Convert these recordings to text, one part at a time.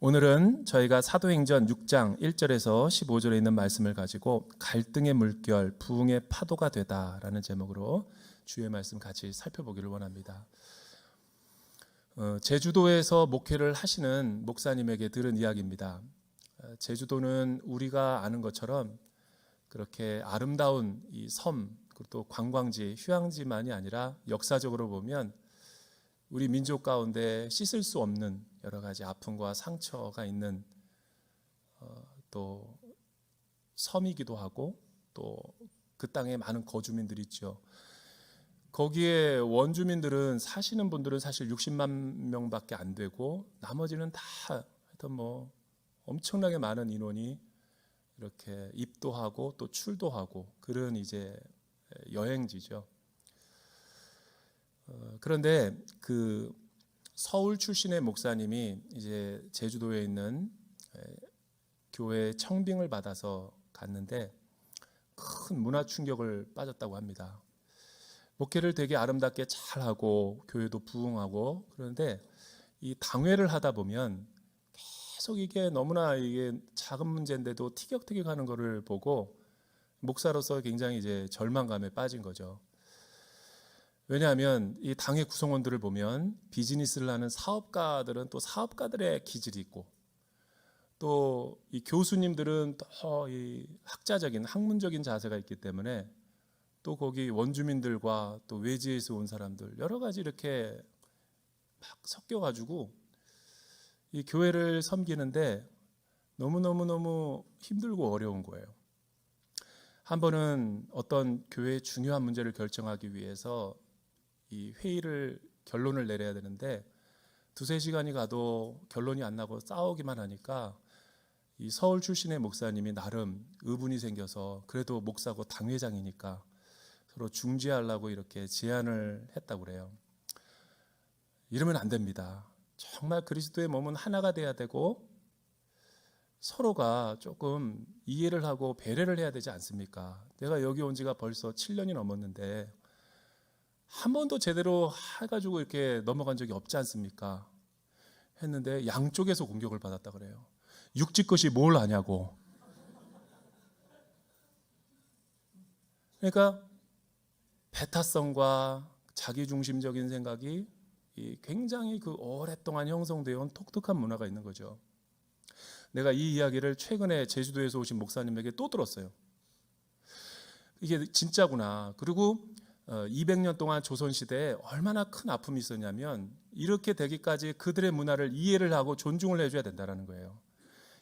오늘은 저희가 사도행전 6장 1절에서 15절에 있는 말씀을 가지고 갈등의 물결, 부흥의 파도가 되다라는 제목으로 주의 말씀 같이 살펴보기를 원합니다. 제주도에서 목회를 하시는 목사님에게 들은 이야기입니다. 제주도는 우리가 아는 것처럼 그렇게 아름다운 이 섬, 그리고 또 관광지, 휴양지만이 아니라 역사적으로 보면 우리 민족 가운데 씻을 수 없는 여러 가지 아픔과 상처가 있는 또 섬이기도 하고 또 그 땅에 많은 거주민들이 있죠. 거기에 원주민들은 사시는 분들은 사실 60만 명밖에 안 되고 나머지는 다 하여튼 뭐 엄청나게 많은 인원이 이렇게 입도하고 또 출도하고 그런 이제 여행지죠. 그런데 그 서울 출신의 목사님이 이제 제주도에 있는 교회 청빙을 받아서 갔는데 큰 문화 충격을 빠졌다고 합니다. 목회를 되게 아름답게 잘하고 교회도 부흥하고 그런데 이 당회를 하다 보면 계속 이게 너무나 이게 작은 문제인데도 티격태격하는 것을 보고 목사로서 굉장히 이제 절망감에 빠진 거죠. 왜냐하면 이 당의 구성원들을 보면 비즈니스를 하는 사업가들은 또 사업가들의 기질이 있고 또 이 교수님들은 또 이 학자적인 학문적인 자세가 있기 때문에 또 거기 원주민들과 또 외지에서 온 사람들 여러 가지 이렇게 막 섞여가지고 이 교회를 섬기는데 너무 힘들고 어려운 거예요. 한 번은 어떤 교회의 중요한 문제를 결정하기 위해서 이 회의를 결론을 내려야 되는데 두세 시간이 가도 결론이 안 나고 싸우기만 하니까 이 서울 출신의 목사님이 나름 의분이 생겨서 그래도 목사고 당회장이니까 서로 중지하려고 이렇게 제안을 했다고 그래요. 이러면 안 됩니다. 정말 그리스도의 몸은 하나가 돼야 되고 서로가 조금 이해를 하고 배려를 해야 되지 않습니까? 내가 여기 온 지가 벌써 7년이 넘었는데 한 번도 제대로 해가지고 이렇게 넘어간 적이 없지 않습니까? 했는데 양쪽에서 공격을 받았다 그래요. 육지 것이 뭘 아냐고. 그러니까 배타성과 자기중심적인 생각이 굉장히 그 오랫동안 형성되어 온 독특한 문화가 있는 거죠. 내가 이 이야기를 최근에 제주도에서 오신 목사님에게 또 들었어요. 이게 진짜구나. 그리고 200년 동안 조선시대에 얼마나 큰 아픔이 있었냐면 이렇게 되기까지 그들의 문화를 이해를 하고 존중을 해줘야 된다는 거예요.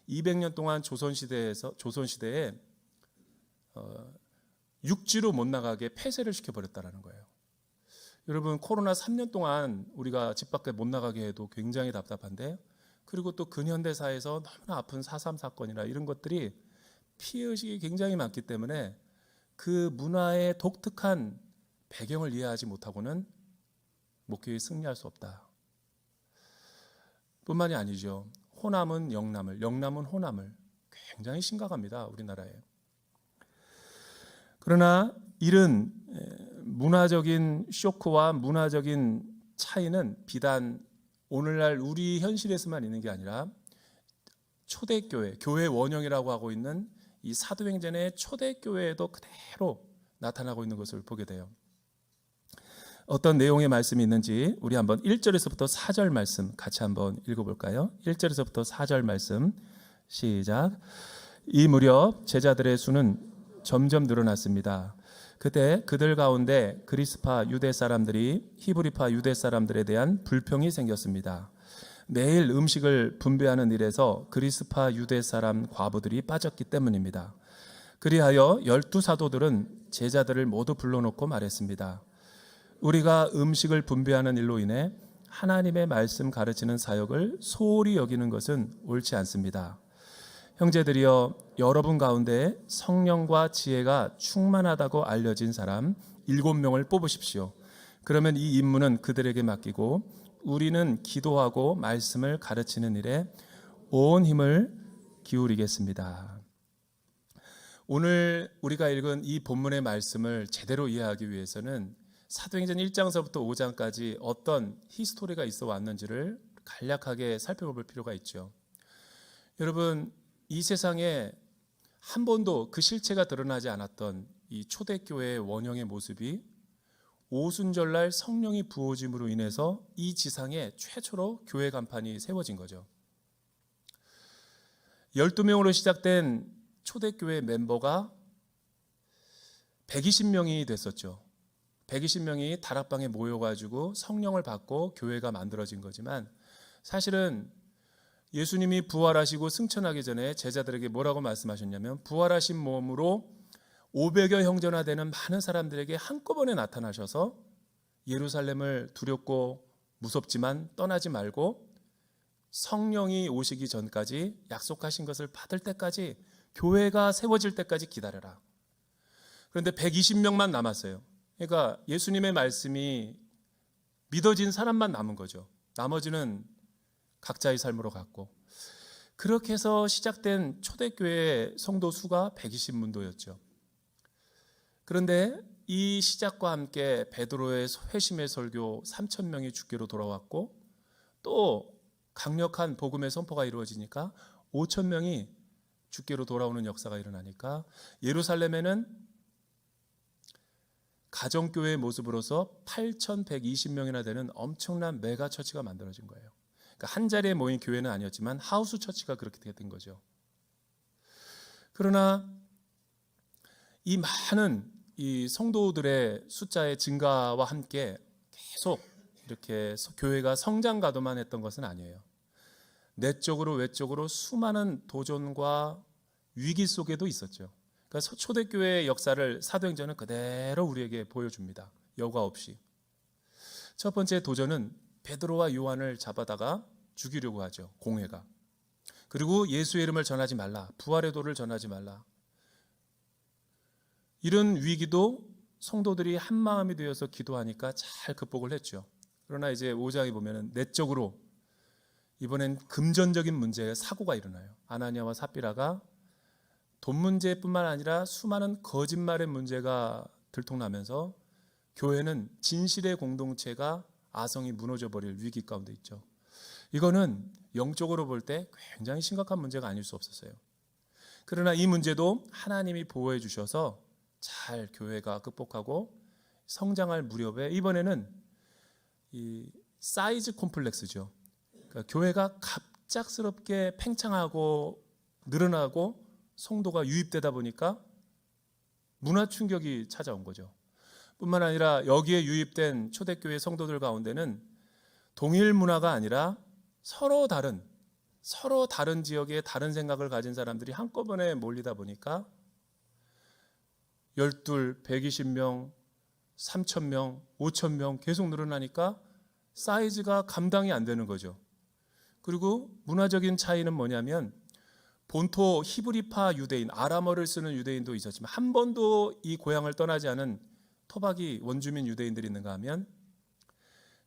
200년 동안 조선시대에 육지로 못 나가게 폐쇄를 시켜버렸다는 거예요. 여러분 코로나 3년 동안 우리가 집 밖에 못 나가게 해도 굉장히 답답한데 그리고 또 근현대사에서 너무나 아픈 4.3 사건이나 이런 것들이 피해의식이 굉장히 많기 때문에 그 문화의 독특한 배경을 이해하지 못하고는 목회에 승리할 수 없다. 뿐만이 아니죠. 호남은 영남을, 영남은 호남을 굉장히 심각합니다. 우리나라에. 그러나 이런 문화적인 쇼크와 문화적인 차이는 비단 오늘날 우리 현실에서만 있는 게 아니라 초대교회, 교회 원형이라고 하고 있는 이 사도행전의 초대교회에도 그대로 나타나고 있는 것을 보게 돼요. 어떤 내용의 말씀이 있는지 우리 한번 1절에서부터 4절 말씀 같이 한번 읽어볼까요? 1절에서부터 4절 말씀 시작. 이 무렵 제자들의 수는 점점 늘어났습니다. 그때 그들 가운데 그리스파 유대 사람들이 히브리파 유대 사람들에 대한 불평이 생겼습니다. 매일 음식을 분배하는 일에서 그리스파 유대 사람 과부들이 빠졌기 때문입니다. 그리하여 12사도들은 제자들을 모두 불러놓고 말했습니다. 우리가 음식을 분배하는 일로 인해 하나님의 말씀 가르치는 사역을 소홀히 여기는 것은 옳지 않습니다. 형제들이여, 여러분 가운데 성령과 지혜가 충만하다고 알려진 사람 7명을 뽑으십시오. 그러면 이 임무는 그들에게 맡기고 우리는 기도하고 말씀을 가르치는 일에 온 힘을 기울이겠습니다. 오늘 우리가 읽은 이 본문의 말씀을 제대로 이해하기 위해서는 사도행전 1장서부터 5장까지 어떤 히스토리가 있어 왔는지를 간략하게 살펴볼 필요가 있죠. 여러분, 이 세상에 한 번도 그 실체가 드러나지 않았던 이 초대교회의 원형의 모습이 오순절날 성령이 부어짐으로 인해서 이 지상에 최초로 교회 간판이 세워진 거죠. 12명으로 시작된 초대교회 멤버가 120명이 됐었죠. 120명이 다락방에 모여가지고 성령을 받고 교회가 만들어진 거지만, 사실은 예수님이 부활하시고 승천하기 전에 제자들에게 뭐라고 말씀하셨냐면, 부활하신 몸으로 500여 형제나 되는 많은 사람들에게 한꺼번에 나타나셔서 예루살렘을 두렵고 무섭지만 떠나지 말고 성령이 오시기 전까지 약속하신 것을 받을 때까지, 교회가 세워질 때까지 기다려라. 그런데 120명만 남았어요. 그러니까 예수님의 말씀이 믿어진 사람만 남은 거죠. 나머지는 각자의 삶으로 갔고, 그렇게 해서 시작된 초대교회 성도 수가 120문도였죠. 그런데 이 시작과 함께 베드로의 회심의 설교 3,000명이 주께로 돌아왔고, 또 강력한 복음의 선포가 이루어지니까 5,000명이 주께로 돌아오는 역사가 일어나니까 예루살렘에는 가정교회의 모습으로서 8,120명이나 되는 엄청난 메가처치가 만들어진 거예요. 그러니까 한 자리에 모인 교회는 아니었지만 하우스 처치가 그렇게 된 거죠. 그러나 이 많은 이 성도들의 숫자의 증가와 함께 계속 이렇게 교회가 성장가도만 했던 것은 아니에요. 내적으로 외적으로 수많은 도전과 위기 속에도 있었죠. 그러니까 초대교회의 역사를 사도행전은 그대로 우리에게 보여줍니다. 여과 없이. 첫 번째 도전은 베드로와 요한을 잡아다가 죽이려고 하죠. 공회가. 그리고 예수의 이름을 전하지 말라, 부활의 도를 전하지 말라. 이런 위기도 성도들이 한 마음이 되어서 기도하니까 잘 극복을 했죠. 그러나 이제 5장에 보면은 내적으로 이번엔 금전적인 문제의 사고가 일어나요. 아나니아와 삽비라가 돈 문제뿐만 아니라 수많은 거짓말의 문제가 들통나면서 교회는 진실의 공동체가 아성이 무너져 버릴 위기 가운데 있죠. 이거는 영적으로 볼 때 굉장히 심각한 문제가 아닐 수 없었어요. 그러나 이 문제도 하나님이 보호해 주셔서 잘 교회가 극복하고 성장할 무렵에 이번에는 이 사이즈 콤플렉스죠. 그러니까 교회가 갑작스럽게 팽창하고 늘어나고 성도가 유입되다 보니까 문화 충격이 찾아온 거죠. 뿐만 아니라 여기에 유입된 초대교회 성도들 가운데는 동일 문화가 아니라 서로 다른 지역에 다른 생각을 가진 사람들이 한꺼번에 몰리다 보니까 12, 120명, 3,000명, 5,000명 계속 늘어나니까 사이즈가 감당이 안 되는 거죠. 그리고 문화적인 차이는 뭐냐면, 본토 히브리파 유대인, 아람어를 쓰는 유대인도 있었지만 한 번도 이 고향을 떠나지 않은 토박이 원주민 유대인들이 있는가 하면,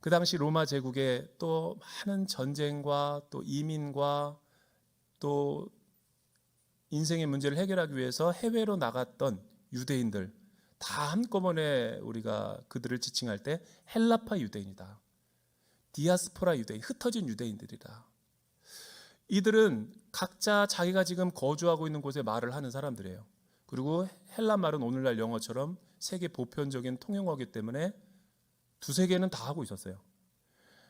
그 당시 로마 제국에 또 많은 전쟁과 또 이민과 또 인생의 문제를 해결하기 위해서 해외로 나갔던 유대인들 다 한꺼번에 우리가 그들을 지칭할 때 헬라파 유대인이다, 디아스포라 유대인, 흩어진 유대인들이다. 이들은 각자 자기가 지금 거주하고 있는 곳에 말을 하는 사람들이에요. 그리고 헬라 말은 오늘날 영어처럼 세계 보편적인 통용어이기 때문에 두세 개는 다 하고 있었어요.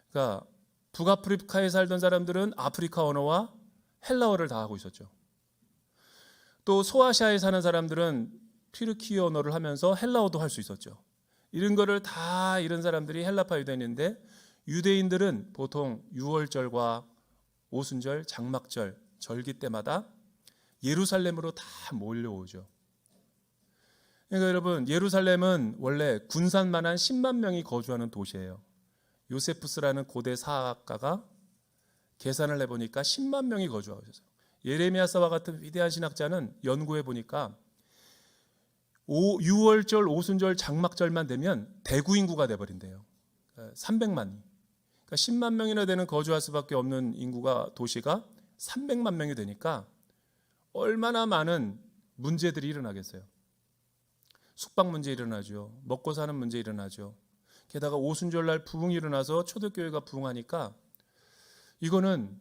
그러니까 북아프리카에 살던 사람들은 아프리카 언어와 헬라어를 다 하고 있었죠. 또 소아시아에 사는 사람들은 튀르키예 언어를 하면서 헬라어도 할 수 있었죠. 이런 거를 다 이런 사람들이 헬라파 유대인인데, 유대인들은 보통 유월절과 오순절, 장막절, 절기 때마다 예루살렘으로 다 몰려오죠. 그러니까 여러분, 예루살렘은 원래 군산만 한 10만 명이 거주하는 도시예요. 요세푸스라는 고대 사학가가 계산을 해보니까 10만 명이 거주하고 있어요. 예레미야서와 같은 위대한 신학자는 연구해 보니까 6월절, 오순절, 장막절만 되면 대구 인구가 돼버린대요. 300만이. 그러니까 10만 명이나 되는 거주할 수밖에 없는 인구가, 도시가 300만 명이 되니까 얼마나 많은 문제들이 일어나겠어요. 숙박 문제 일어나죠. 먹고 사는 문제 일어나죠. 게다가 오순절날 부흥이 일어나서 초대교회가 부흥하니까 이거는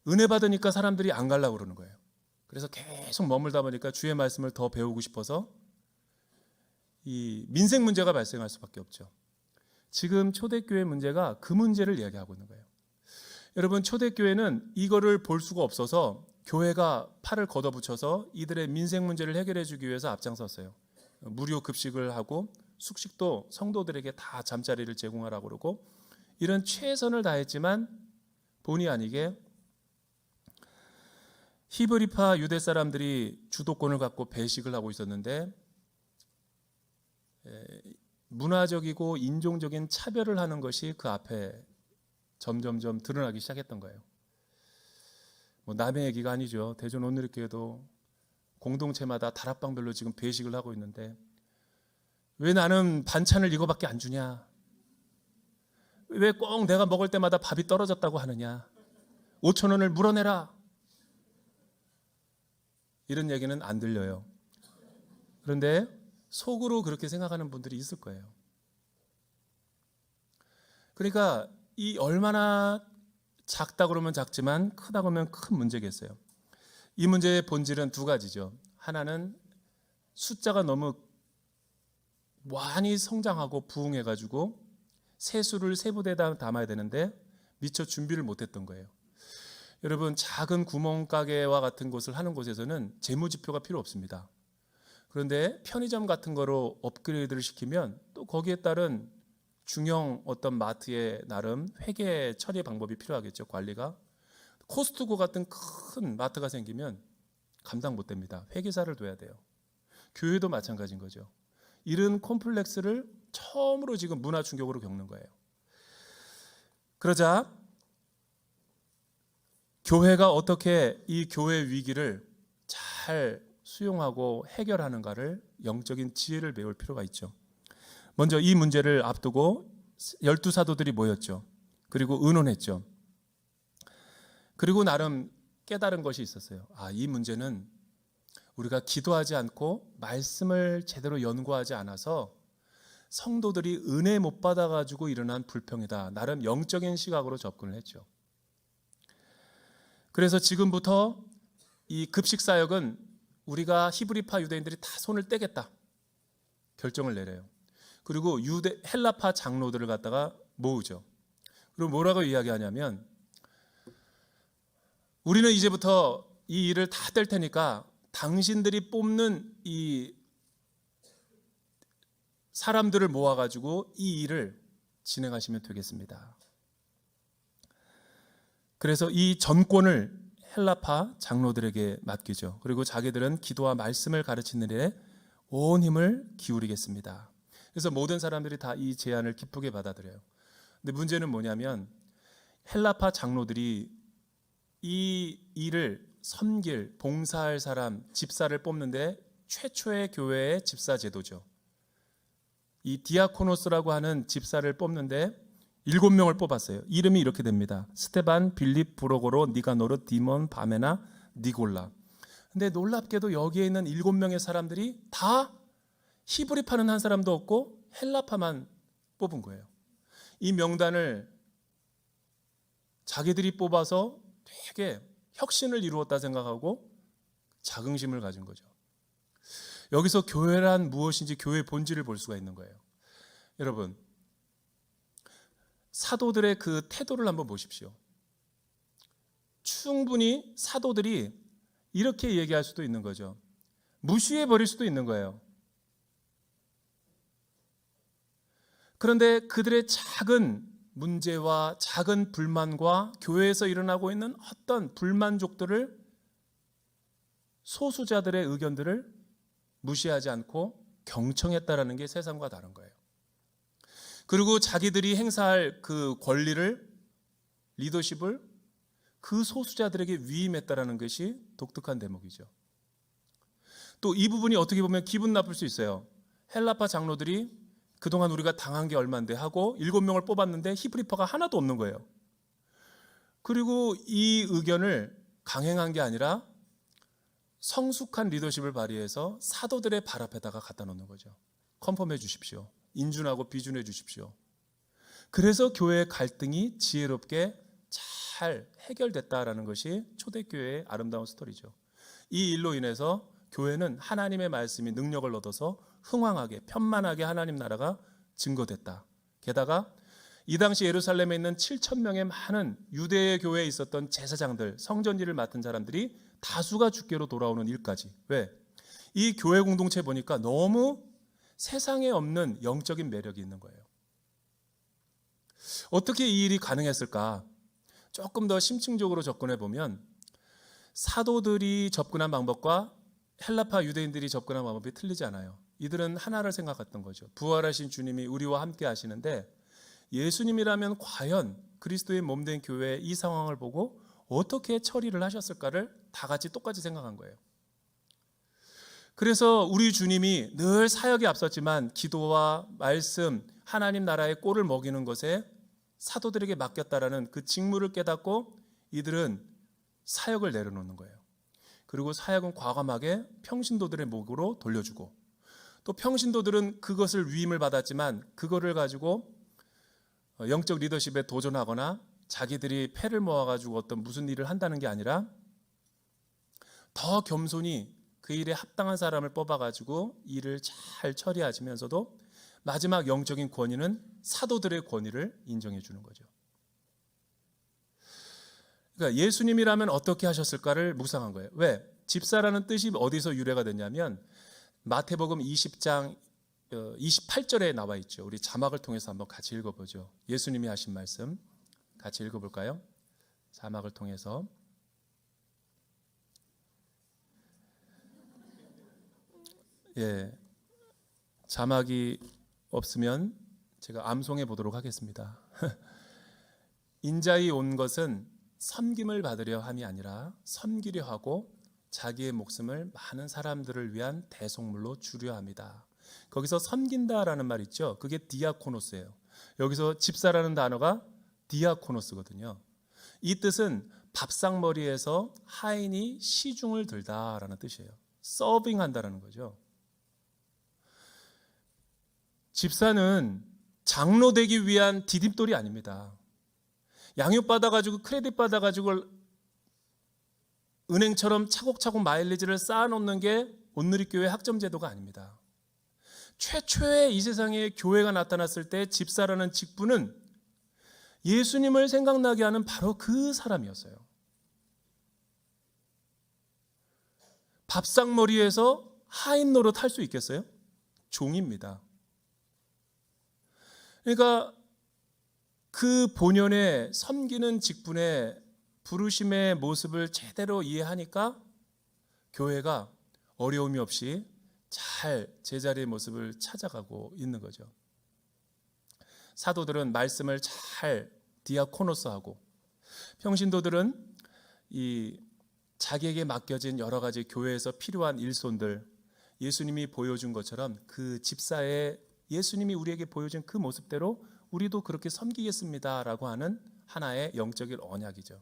은혜 받으니까 사람들이 안 가려고 그러는 거예요. 그래서 계속 머물다 보니까 주의 말씀을 더 배우고 싶어서 이 민생 문제가 발생할 수밖에 없죠. 지금 초대교회 문제가 그 문제를 이야기하고 있는 거예요. 여러분, 초대교회는 이거를 볼 수가 없어서 교회가 팔을 걷어붙여서 이들의 민생 문제를 해결해 주기 위해서 앞장섰어요. 무료 급식을 하고 숙식도 성도들에게 다 잠자리를 제공하라고 그러고 이런 최선을 다했지만 본의 아니게 히브리파 유대 사람들이 주도권을 갖고 배식을 하고 있었는데 문화적이고 인종적인 차별을 하는 것이 그 앞에 점점점 드러나기 시작했던 거예요. 뭐 남의 얘기가 아니죠. 대전 온누리교회도 공동체마다 다락방별로 지금 배식을 하고 있는데 왜 나는 반찬을 이거밖에 안 주냐? 왜 꼭 내가 먹을 때마다 밥이 떨어졌다고 하느냐? 5,000원을 물어내라. 이런 얘기는 안 들려요. 그런데 속으로 그렇게 생각하는 분들이 있을 거예요. 그러니까 이 얼마나 작다 그러면 작지만 크다 그러면 큰 문제겠어요. 이 문제의 본질은 두 가지죠. 하나는 숫자가 너무 많이 성장하고 부흥해가지고 세수를 세부대에다 담아야 되는데 미처 준비를 못했던 거예요. 여러분, 작은 구멍가게와 같은 곳을 하는 곳에서는 재무지표가 필요 없습니다. 그런데 편의점 같은 거로 업그레이드를 시키면 또 거기에 따른 중형 어떤 마트의 나름 회계 처리 방법이 필요하겠죠. 관리가. 코스트코 같은 큰 마트가 생기면 감당 못 됩니다. 회계사를 둬야 돼요. 교회도 마찬가지인 거죠. 이런 콤플렉스를 처음으로 지금 문화 충격으로 겪는 거예요. 그러자 교회가 어떻게 이 교회 위기를 잘 수용하고 해결하는가를 영적인 지혜를 배울 필요가 있죠. 먼저 이 문제를 앞두고 12사도들이 모였죠. 그리고 의논했죠. 그리고 나름 깨달은 것이 있었어요. 이 문제는 우리가 기도하지 않고 말씀을 제대로 연구하지 않아서 성도들이 은혜 못 받아가지고 일어난 불평이다. 나름 영적인 시각으로 접근을 했죠. 그래서 지금부터 이 급식 사역은 우리가 히브리파 유대인들이 다 손을 떼겠다 결정을 내려요. 그리고 헬라파 장로들을 갖다가 모으죠. 그리고 뭐라고 이야기하냐면 우리는 이제부터 이 일을 다 뗄 테니까 당신들이 뽑는 이 사람들을 모아가지고 이 일을 진행하시면 되겠습니다. 그래서 이 전권을 헬라파 장로들에게 맡기죠. 그리고 자기들은 기도와 말씀을 가르치는 일에 온 힘을 기울이겠습니다. 그래서 모든 사람들이 다 이 제안을 기쁘게 받아들여요. 근데 문제는 뭐냐면 헬라파 장로들이 이 일을 섬길, 봉사할 사람, 집사를 뽑는데 최초의 교회의 집사 제도죠. 이 디아코노스라고 하는 집사를 뽑는데 7명을 뽑았어요. 이름이 이렇게 됩니다. 스테반, 빌립, 브로고로, 니가노르, 디몬, 바메나, 니골라. 근데 놀랍게도 여기에 있는 7명의 사람들이 다 히브리파는 한 사람도 없고 헬라파만 뽑은 거예요. 이 명단을 자기들이 뽑아서 되게 혁신을 이루었다 생각하고 자긍심을 가진 거죠. 여기서 교회란 무엇인지 교회의 본질을 볼 수가 있는 거예요. 여러분, 사도들의 그 태도를 한번 보십시오. 충분히 사도들이 이렇게 얘기할 수도 있는 거죠. 무시해 버릴 수도 있는 거예요. 그런데 그들의 작은 문제와 작은 불만과 교회에서 일어나고 있는 어떤 불만족들을 소수자들의 의견들을 무시하지 않고 경청했다라는 게 세상과 다른 거예요. 그리고 자기들이 행사할 그 권리를, 리더십을 그 소수자들에게 위임했다라는 것이 독특한 대목이죠. 또 이 부분이 어떻게 보면 기분 나쁠 수 있어요. 헬라파 장로들이 그동안 우리가 당한 게 얼만데 하고 7명을 뽑았는데 히브리파가 하나도 없는 거예요. 그리고 이 의견을 강행한 게 아니라 성숙한 리더십을 발휘해서 사도들의 발 앞에다가 갖다 놓는 거죠. 컨펌해 주십시오. 인준하고 비준해 주십시오. 그래서 교회의 갈등이 지혜롭게 잘 해결됐다라는 것이 초대교회의 아름다운 스토리죠. 이 일로 인해서 교회는 하나님의 말씀이 능력을 얻어서 흥왕하게 편만하게 하나님 나라가 증거됐다. 게다가 이 당시 예루살렘에 있는 7천 명의 많은 유대의 교회에 있었던 제사장들, 성전 일을 맡은 사람들이 다수가 주께로 돌아오는 일까지. 왜? 이 교회 공동체 보니까 너무 세상에 없는 영적인 매력이 있는 거예요. 어떻게 이 일이 가능했을까? 조금 더 심층적으로 접근해 보면 사도들이 접근한 방법과 헬라파 유대인들이 접근한 방법이 틀리지 않아요. 이들은 하나를 생각했던 거죠. 부활하신 주님이 우리와 함께 하시는데 예수님이라면 과연 그리스도의 몸된 교회의 이 상황을 보고 어떻게 처리를 하셨을까를 다 같이 똑같이 생각한 거예요. 그래서 우리 주님이 늘 사역에 앞섰지만 기도와 말씀, 하나님 나라의 꼴을 먹이는 것에 사도들에게 맡겼다라는 그 직무를 깨닫고 이들은 사역을 내려놓는 거예요. 그리고 사역은 과감하게 평신도들의 목으로 돌려주고, 또 평신도들은 그것을 위임을 받았지만 그거를 가지고 영적 리더십에 도전하거나 자기들이 패를 모아가지고 어떤 무슨 일을 한다는 게 아니라 더 겸손히 그 일에 합당한 사람을 뽑아가지고 일을 잘 처리하시면서도 마지막 영적인 권위는 사도들의 권위를 인정해 주는 거죠. 그러니까 예수님이라면 어떻게 하셨을까를 묵상한 거예요. 왜? 집사라는 뜻이 어디서 유래가 됐냐면 마태복음 20장 28절에 나와 있죠. 우리 자막을 통해서 한번 같이 읽어보죠. 예수님이 하신 말씀 같이 읽어볼까요? 자막을 통해서. 자막이 없으면 제가 암송해 보도록 하겠습니다. 인자이 온 것은 섬김을 받으려 함이 아니라 섬기려 하고 자기의 목숨을 많은 사람들을 위한 대속물로 주려 합니다. 거기서 섬긴다라는 말 있죠. 그게 디아코노스예요. 여기서 집사라는 단어가 디아코노스거든요. 이 뜻은 밥상머리에서 하인이 시중을 들다라는 뜻이에요. 서빙한다라는 거죠. 집사는 장로 되기 위한 디딤돌이 아닙니다. 양육 받아가지고 크레딧 받아가지고 은행처럼 차곡차곡 마일리지를 쌓아놓는 게 온누리교회 학점제도가 아닙니다. 최초의 이 세상에 교회가 나타났을 때 집사라는 직분은 예수님을 생각나게 하는 바로 그 사람이었어요. 밥상머리에서 하인 노릇 할 수 있겠어요? 종입니다. 그러니까 그 본연의 섬기는 직분의 부르심의 모습을 제대로 이해하니까 교회가 어려움이 없이 잘 제자리의 모습을 찾아가고 있는 거죠. 사도들은 말씀을 잘 디아코노스하고, 평신도들은 이 자기에게 맡겨진 여러 가지 교회에서 필요한 일손들, 예수님이 보여준 것처럼 그 집사의 예수님이 우리에게 보여준 그 모습대로 우리도 그렇게 섬기겠습니다라고 하는 하나의 영적인 언약이죠.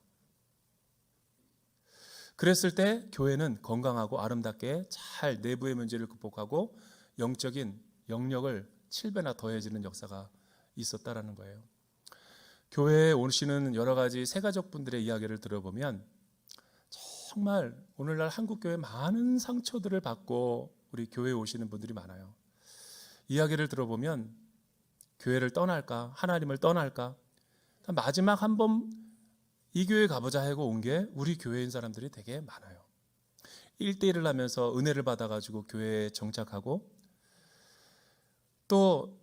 그랬을 때 교회는 건강하고 아름답게 잘 내부의 문제를 극복하고 영적인 영력을 7배나 더해지는 역사가 있었다라는 거예요. 교회에 오시는 여러 가지 세가족분들의 이야기를 들어보면 정말 오늘날 한국교회 많은 상처들을 받고 우리 교회에 오시는 분들이 많아요. 이야기를 들어보면 교회를 떠날까, 하나님을 떠날까, 마지막 한번 이 교회 가보자 하고 온 게 우리 교회인 사람들이 되게 많아요. 1대1을 하면서 은혜를 받아가지고 교회에 정착하고, 또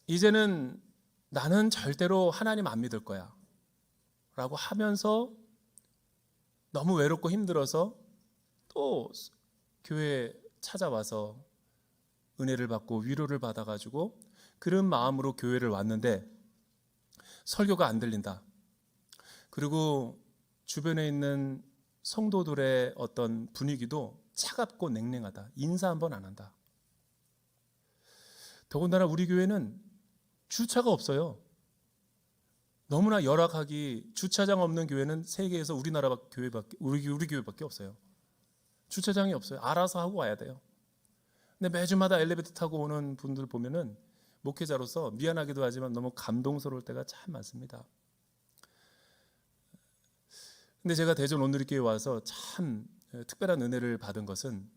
이제는 나는 절대로 하나님 안 믿을 거야 라고 하면서 너무 외롭고 힘들어서 또 교회에 찾아와서 은혜를 받고 위로를 받아가지고 그런 마음으로 교회를 왔는데 설교가 안 들린다. 그리고 주변에 있는 성도들의 어떤 분위기도 차갑고 냉랭하다. 인사 한번 안 한다. 더군다나 우리 교회는 주차가 없어요. 너무나 열악하기, 주차장 없는 교회는 세계에서 우리 교회밖에 없어요. 주차장이 없어요. 알아서 하고 와야 돼요. 근데 매주마다 엘리베이터 타고 오는 분들 보면은 목회자로서 미안하기도 하지만 너무 감동스러울 때가 참 많습니다. 근데 제가 대전 온누리교회 와서 참 특별한 은혜를 받은 것은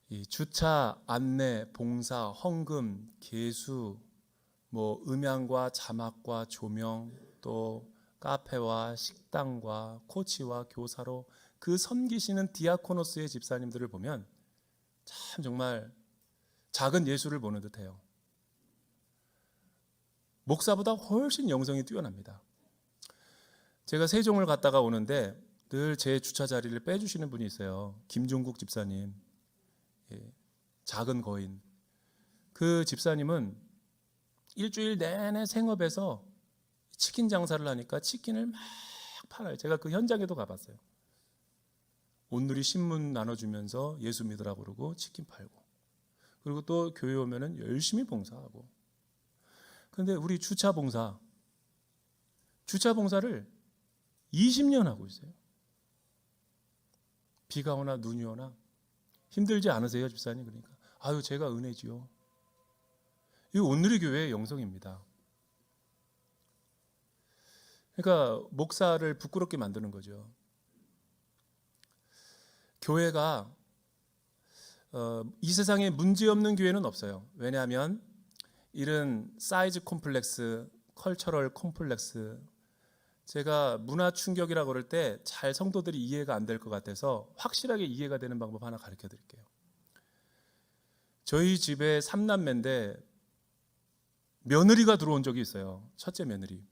이 주차, 안내, 봉사, 헌금, 계수, 음향과 자막과 조명, 또 카페와 식당과 코치와 교사로 그 섬기시는 디아코노스의 집사님들을 보면 참 정말 작은 예술을 보는 듯해요. 목사보다 훨씬 영성이 뛰어납니다. 제가 세종을 갔다가 오는데 늘 제 주차 자리를 빼주시는 분이 있어요. 김종국 집사님, 작은 거인. 그 집사님은 일주일 내내 생업에서 치킨 장사를 하니까 치킨을 막 팔아요. 제가 그 현장에도 가봤어요. 온누리 신문 나눠주면서 예수 믿으라고 그러고 치킨 팔고, 그리고 또 교회 오면은 열심히 봉사하고. 그런데 우리 주차 봉사를 20년 하고 있어요. 비가 오나 눈이 오나. 힘들지 않으세요, 집사님? 그러니까 아유, 제가 은혜지요. 이 온누리 교회의 영성입니다. 그러니까 목사를 부끄럽게 만드는 거죠. 교회가 이 세상에 문제없는 교회는 없어요. 왜냐하면 이런 사이즈 콤플렉스, 컬처럴 콤플렉스, 제가 문화 충격이라고 그럴 때 잘 성도들이 이해가 안 될 것 같아서 확실하게 이해가 되는 방법 하나 가르쳐 드릴게요. 저희 집에 3남매인데 며느리가 들어온 적이 있어요. 첫째 며느리.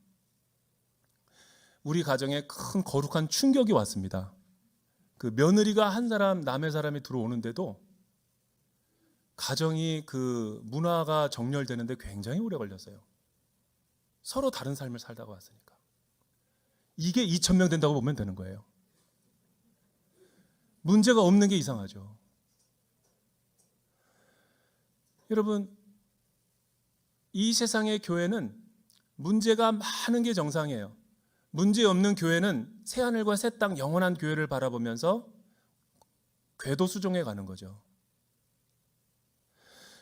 우리 가정에 큰 거룩한 충격이 왔습니다. 그 며느리가 한 사람, 남의 사람이 들어오는데도 가정이 그 문화가 정렬되는데 굉장히 오래 걸렸어요. 서로 다른 삶을 살다가 왔으니까. 이게 2,000명 된다고 보면 되는 거예요. 문제가 없는 게 이상하죠. 여러분, 이 세상의 교회는 문제가 많은 게 정상이에요. 문제 없는 교회는 새하늘과 새 땅 영원한 교회를 바라보면서 궤도수종해 가는 거죠.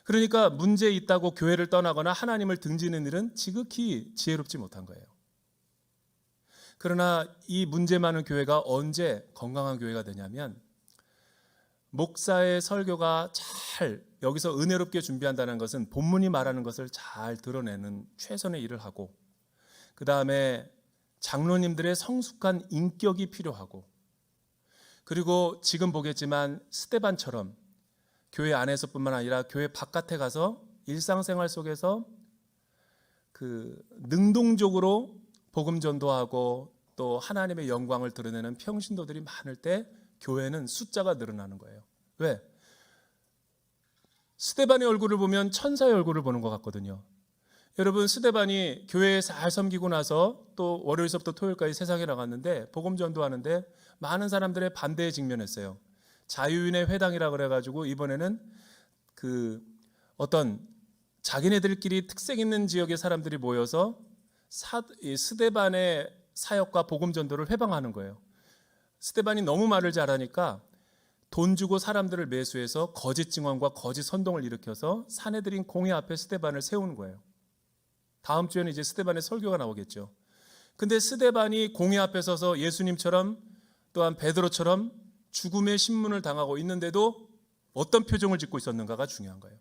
그러니까 문제 있다고 교회를 떠나거나 하나님을 등지는 일은 지극히 지혜롭지 못한 거예요. 그러나 이 문제 많은 교회가 언제 건강한 교회가 되냐면, 목사의 설교가 잘 여기서 은혜롭게 준비한다는 것은 본문이 말하는 것을 잘 드러내는 최선의 일을 하고, 그 다음에 장로님들의 성숙한 인격이 필요하고, 그리고 지금 보겠지만 스데반처럼 교회 안에서뿐만 아니라 교회 바깥에 가서 일상생활 속에서 그 능동적으로 복음 전도하고 또 하나님의 영광을 드러내는 평신도들이 많을 때 교회는 숫자가 늘어나는 거예요. 왜? 스데반의 얼굴을 보면 천사의 얼굴을 보는 것 같거든요. 여러분, 스데반이 교회에 잘 섬기고 나서 또 월요일서부터 토요일까지 세상에 나갔는데 복음 전도하는데 많은 사람들의 반대에 직면했어요. 자유인의 회당이라 그래가지고 이번에는 그 어떤 자기네들끼리 특색 있는 지역의 사람들이 모여서 스데반의 사역과 복음 전도를 회방하는 거예요. 스데반이 너무 말을 잘하니까 돈 주고 사람들을 매수해서 거짓 증언과 거짓 선동을 일으켜서 사내들인 공회 앞에 스데반을 세우는 거예요. 다음 주에는 이제 스데반의 설교가 나오겠죠. 근데 스데반이 공회 앞에 서서 예수님처럼 또한 베드로처럼 죽음의 신문을 당하고 있는데도 어떤 표정을 짓고 있었는가가 중요한 거예요.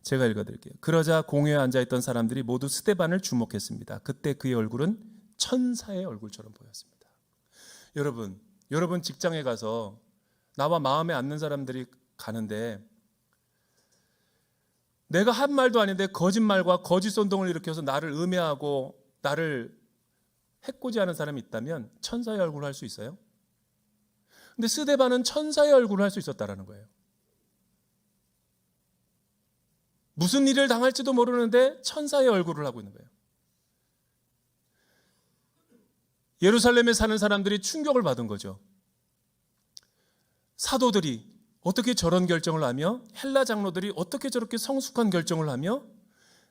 제가 읽어드릴게요. 그러자 공회에 앉아있던 사람들이 모두 스데반을 주목했습니다. 그때 그의 얼굴은 천사의 얼굴처럼 보였습니다. 여러분 직장에 가서 나와 마음에 안 는 사람들이 가는데 내가 한 말도 아닌데 거짓말과 거짓 선동을 일으켜서 나를 음해하고 나를 해코지하는 사람이 있다면 천사의 얼굴을 할 수 있어요? 근데 스데반은 천사의 얼굴을 할 수 있었다라는 거예요. 무슨 일을 당할지도 모르는데 천사의 얼굴을 하고 있는 거예요. 예루살렘에 사는 사람들이 충격을 받은 거죠. 사도들이 어떻게 저런 결정을 하며, 헬라 장로들이 어떻게 저렇게 성숙한 결정을 하며,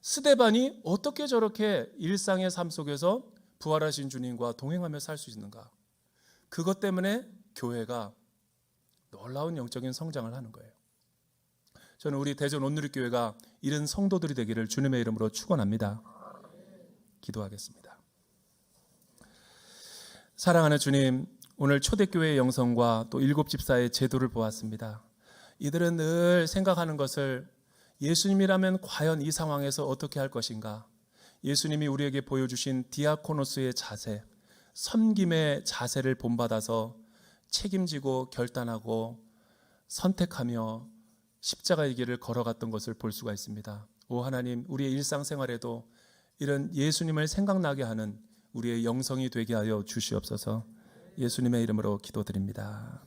스데반이 어떻게 저렇게 일상의 삶 속에서 부활하신 주님과 동행하며 살 수 있는가. 그것 때문에 교회가 놀라운 영적인 성장을 하는 거예요. 저는 우리 대전 온누리교회가 이런 성도들이 되기를 주님의 이름으로 축원합니다. 기도하겠습니다. 사랑하는 주님, 오늘 초대교회의 영성과 또 일곱 집사의 제도를 보았습니다. 이들은 늘 생각하는 것을 예수님이라면 과연 이 상황에서 어떻게 할 것인가? 예수님이 우리에게 보여주신 디아코노스의 자세, 섬김의 자세를 본받아서 책임지고 결단하고 선택하며 십자가의 길을 걸어갔던 것을 볼 수가 있습니다. 오 하나님, 우리의 일상생활에도 이런 예수님을 생각나게 하는 우리의 영성이 되게 하여 주시옵소서. 예수님의 이름으로 기도드립니다.